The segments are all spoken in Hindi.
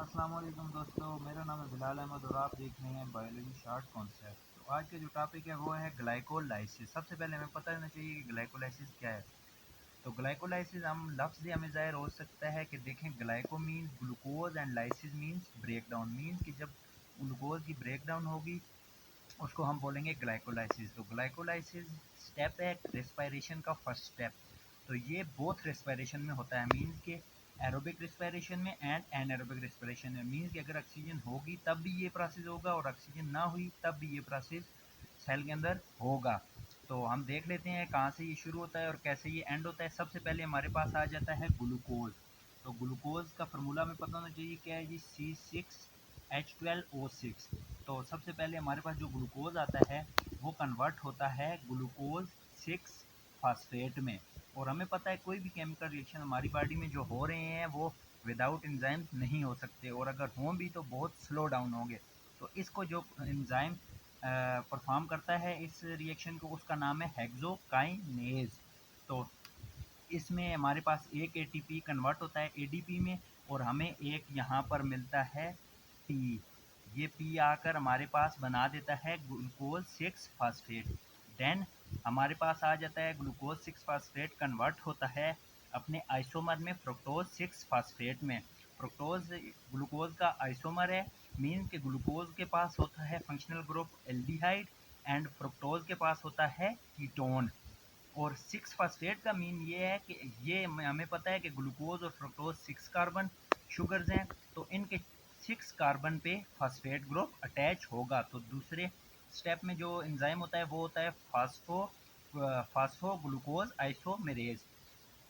अस्सलाम वालेकुम दोस्तों, मेरा नाम है बिलाल अहमद और आप देख रहे हैं बायोलॉजी शॉर्ट कॉन्सेप्ट। तो आज का जो टॉपिक है वो है ग्लाइकोलाइसिस। सबसे पहले हमें पता होना चाहिए कि ग्लाइकोलाइसिस क्या है। तो ग्लाइकोलाइसिस हम लफ्ज़ से हमें ज़ाहिर हो सकता है कि देखें, glyco means glucose and lysis means break down. Means कि जब ग्लूकोज की ब्रेक डाउन होगी उसको हम बोलेंगे ग्लाइकोलाइसिस। तो ग्लाइकोलाइसिस स्टेप है रेस्पिरेशन का फर्स्ट स्टेप। तो ये बोथ रेस्पिरेशन में होता है, मीन्स के एरोबिक रेस्पिरेशन में एंड एनएरोबिक रेस्पिरेशन में। मीन्स कि अगर ऑक्सीजन होगी तब भी ये प्रोसेस होगा और ऑक्सीजन ना हुई तब भी ये प्रोसेस सेल के अंदर होगा। तो हम देख लेते हैं कहाँ से ये शुरू होता है और कैसे ये एंड होता है। सबसे पहले हमारे पास आ जाता है ग्लूकोज। तो ग्लूकोज का फार्मूला हमें पता होना चाहिए क्या है जी, C6H12O6। तो सबसे पहले हमारे पास जो ग्लूकोज आता है वो कन्वर्ट होता है ग्लूकोज 6 फास्फेट में। और हमें पता है कोई भी केमिकल रिएक्शन हमारी बॉडी में जो हो रहे हैं वो विदाउट एंजाइम नहीं हो सकते, और अगर हों भी तो बहुत स्लो डाउन होंगे। तो इसको जो एंजाइम परफॉर्म करता है इस रिएक्शन को, उसका नाम है हेक्सोकाइनेज। तो इसमें हमारे पास एक एटीपी कन्वर्ट होता है एडीपी में, और हमें एक यहाँ पर मिलता है पी। ये पी आकर हमारे पास बना देता है ग्लूकोज 6 फास्फेट। देन हमारे पास आ जाता है ग्लूकोज 6 फास्फेट कन्वर्ट होता है अपने आइसोमर में फ्रुक्टोज 6 फास्फेट में। फ्रुक्टोज ग्लूकोज का आइसोमर है। मीन के ग्लूकोज के पास होता है functional group aldehyde and fructose के पास होता है कीटोन। और 6 फास्फेट का मीन ये है कि ये हमें पता है कि ग्लूकोज और फ्रुक्टोज 6 कार्बन शुगर्स हैं, तो इनके 6 कार्बन पे फास्फेट ग्रुप अटैच होगा। तो दूसरे स्टेप में जो एंजाइम होता है वो होता है फास्फो ग्लूकोज आइसोमेरेज।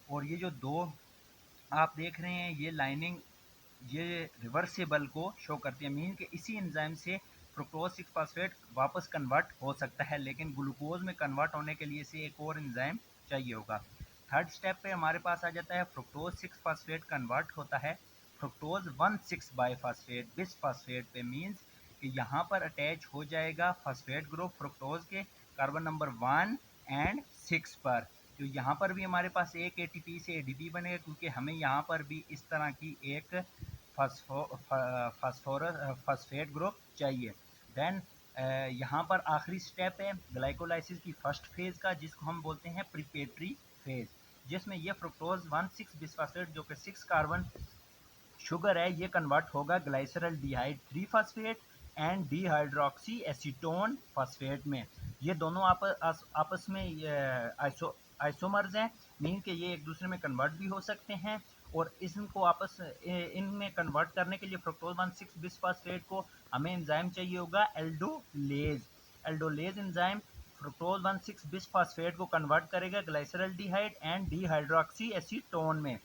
और ये जो दो आप देख रहे हैं ये लाइनिंग, ये रिवर्सिबल को शो करती है। मीन कि इसी एंजाइम से फ्रुक्टोज 6 फास्फेट वापस कन्वर्ट हो सकता है, लेकिन ग्लूकोज में कन्वर्ट होने के लिए से एक और एंजाइम चाहिए होगा। थर्ड स्टेप पे हमारे पास आ जाता है फ्रुक्टोज 6 फास्फेट कन्वर्ट होता है फ्रुक्टोज 1,6 बाईफास्फेट बिस फास्फेट पे। मीन्स कि यहाँ पर अटैच हो जाएगा फास्फेट ग्रुप फ्रुक्टोज के कार्बन नंबर 1 और 6 पर। तो यहाँ पर भी हमारे पास एक एटीपी से एडीपी बनेगा, क्योंकि हमें यहाँ पर भी इस तरह की एक फास्फेट ग्रुप चाहिए। देन यहाँ पर आखिरी स्टेप है ग्लाइकोलाइसिस की फर्स्ट फेज का, जिसको हम बोलते हैं प्रिपेटरी फेज, जिसमें ये फ्रुक्टोज 1,6 बिस्फास्फेट जो कि 6 कार्बन शुगर है ये कन्वर्ट होगा glyceraldehyde 3 phosphate and dihydroxy acetone phosphate में। ये दोनों आपस में आइसोमर्स हैं, मीन कि ये एक दूसरे में कन्वर्ट भी हो सकते हैं। और इनको आपस इनमें कन्वर्ट करने के लिए फ्रुक्टोज 1,6 बिस्फास्फेट को हमें एंजाइम चाहिए होगा एल्डोलेज। एल्डोलेज एंजाइम फ्रुक्टोज 1,6 बिस्फास्फेट को कन्वर्ट करेगा ग्लाइसरल डिहाइड एंड डिहाइड्रोक्सी एसीटोन में।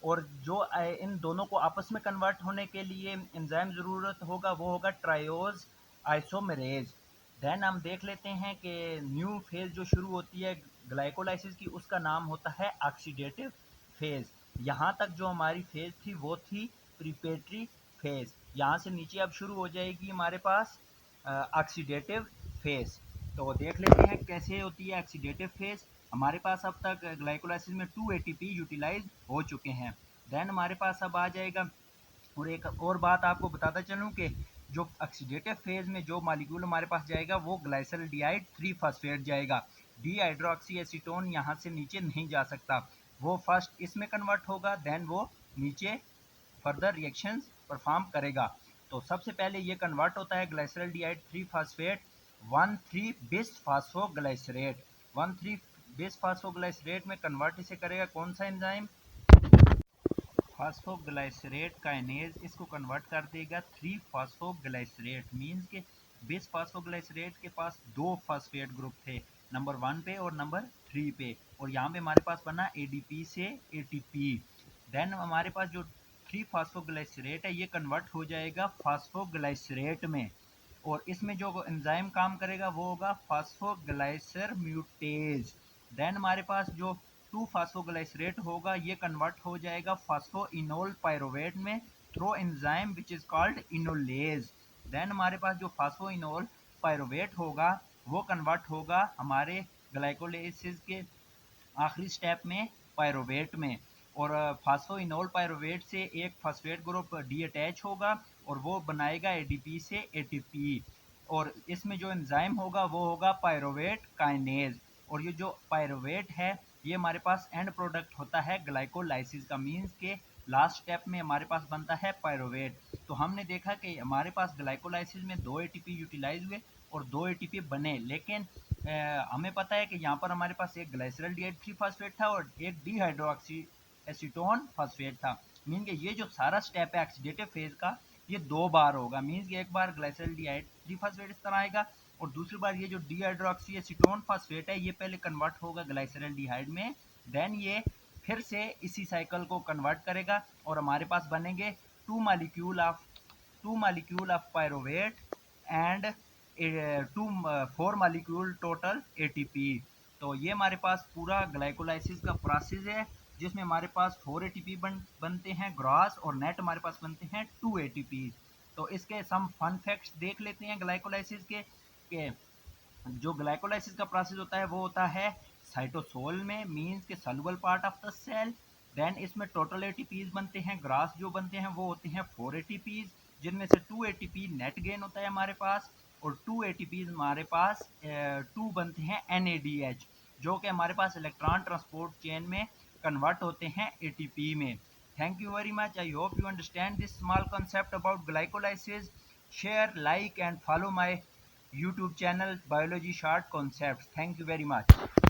और जो इन दोनों को आपस में कन्वर्ट होने के लिए एंजाइम ज़रूरत होगा वो होगा ट्रायोज आइसोमेरेज। देन हम देख लेते हैं कि न्यू फेज जो शुरू होती है ग्लाइकोलाइसिस की उसका नाम होता है ऑक्सीडेटिव फेज। यहाँ तक जो हमारी फेज थी वो थी प्रिपेटरी फेज। यहाँ से नीचे अब शुरू हो जाएगी हमारे पास ऑक्सीडेटिव फेज। तो देख लेते हैं कैसे होती है ऑक्सीडेटिव फेज। हमारे पास अब तक ग्लाइकोलाइसिस में 2 एटीपी यूटिलाइज हो चुके हैं। देन हमारे पास अब आ जाएगा, और एक और बात आपको बताता चलूँ कि जो ऑक्सीडेटिव फेज में जो मॉलिक्यूल हमारे पास जाएगा वो ग्लाइसरल डिहाइड 3 फास्फेट जाएगा। डिहाइड्रोक्सी एसीटोन यहाँ से नीचे नहीं जा सकता, वो फर्स्ट इसमें कन्वर्ट होगा, देन वो नीचे फर्दर रिएक्शंस परफॉर्म करेगा। तो सबसे पहले ये कन्वर्ट होता है ग्लाइसरल डिहाइड 3 फास्फेट 1,3 बिस फास्फोग्लाइसरेट। 1,3 बिस फास्फोग्लाइसरेट में कन्वर्ट इसे करेगा कौन सा एंजाइम, फास्फोग्लाइसरेट काइनेज। इसको कन्वर्ट कर देगा 3 फास्फोग्लाइसरेट। मीन्स के बिस फास्फोग्लाइसरेट के पास दो फास्फेट ग्रुप थे, नंबर 1 पे और नंबर 3 पे, और यहाँ पे हमारे पास बना एडीपी से एटीपी। देन हमारे पास जो 3 फास्फोग्लाइसरेट है ये कन्वर्ट हो जाएगा फास्फोग्लाइसरेट में, और इसमें जो एंजाइम काम करेगा वो होगा फास्फोग्लाइसर म्यूटेज। देन हमारे पास जो 2 फास्फोग्लाइसरेट होगा ये कन्वर्ट हो जाएगा फास्फोइनोल पायरोवेट में through enzyme which is called enolase. Then हमारे पास जो फास्फोइनोल पायरोवेट होगा वो कन्वर्ट होगा हमारे ग्लाइकोलाइसिस के आखिरी स्टेप में पायरोवेट में। और फास्फोइनोल पायरुवेट से एक फास्फेट ग्रुप डी अटैच होगा और वो बनाएगा एडीपी से एटीपी। और इसमें जो एंजाइम होगा वो होगा पायरुवेट काइनेज। और ये जो पायरुवेट है ये हमारे पास एंड प्रोडक्ट होता है ग्लाइकोलाइसिस का, मीन्स के लास्ट स्टेप में हमारे पास बनता है पायरुवेट। तो हमने देखा कि हमारे पास ग्लाइकोलाइसिस में 2 एटीपी यूटिलाइज हुए और 2 एटीपी बने, लेकिन हमें पता है कि यहाँ पर हमारे पास एक ग्लाइसरल डी फास्फेट था और एक डिहाइड्रोक्सी एसीटोन फास्फेट था। मीन कि ये जो सारा स्टेप है ऑक्सीडेटिव फेज का ये 2 बार होगा। मीन्स कि एक बार ग्लाइसरल डी फास्फेट इस तरह आएगा और दूसरी बार ये जो डिहाइड्रोक्सी एसीटोन फास्फेट है ये पहले कन्वर्ट होगा ग्लाइसरल डिहाइड में, देन ये फिर से इसी साइकिल को कन्वर्ट करेगा और हमारे पास बनेंगे 2 molecule of pyruvate and 4 molecule total ATP। तो ये हमारे पास पूरा ग्लाइकोलाइसिस का प्रोसेस है जिसमें हमारे पास 4 एटीपी बनते हैं ग्रॉस और नेट हमारे पास बनते हैं 2 एटीपी। तो इसके सम फन फैक्ट्स देख लेते हैं ग्लाइकोलाइसिस के जो ग्लाइकोलाइसिस का प्रोसेस होता है वो होता है साइटोसोल में, मींस के soluble part of the cell. Then इसमें टोटल एटीपीज बनते हैं, ग्रास जो बनते हैं वो होते हैं 4 एटीपीज, जिनमें से 2 एटीपी नेट गेन होता है हमारे पास और 2 एटीपीज हमारे पास 2 बनते हैं NADH जो कि हमारे पास इलेक्ट्रॉन ट्रांसपोर्ट चेन में कन्वर्ट होते हैं ATP में। Thank you very much. I hope you understand this small concept about glycolysis. Share, like and follow my YouTube channel Biology Short Concepts. Thank you very much.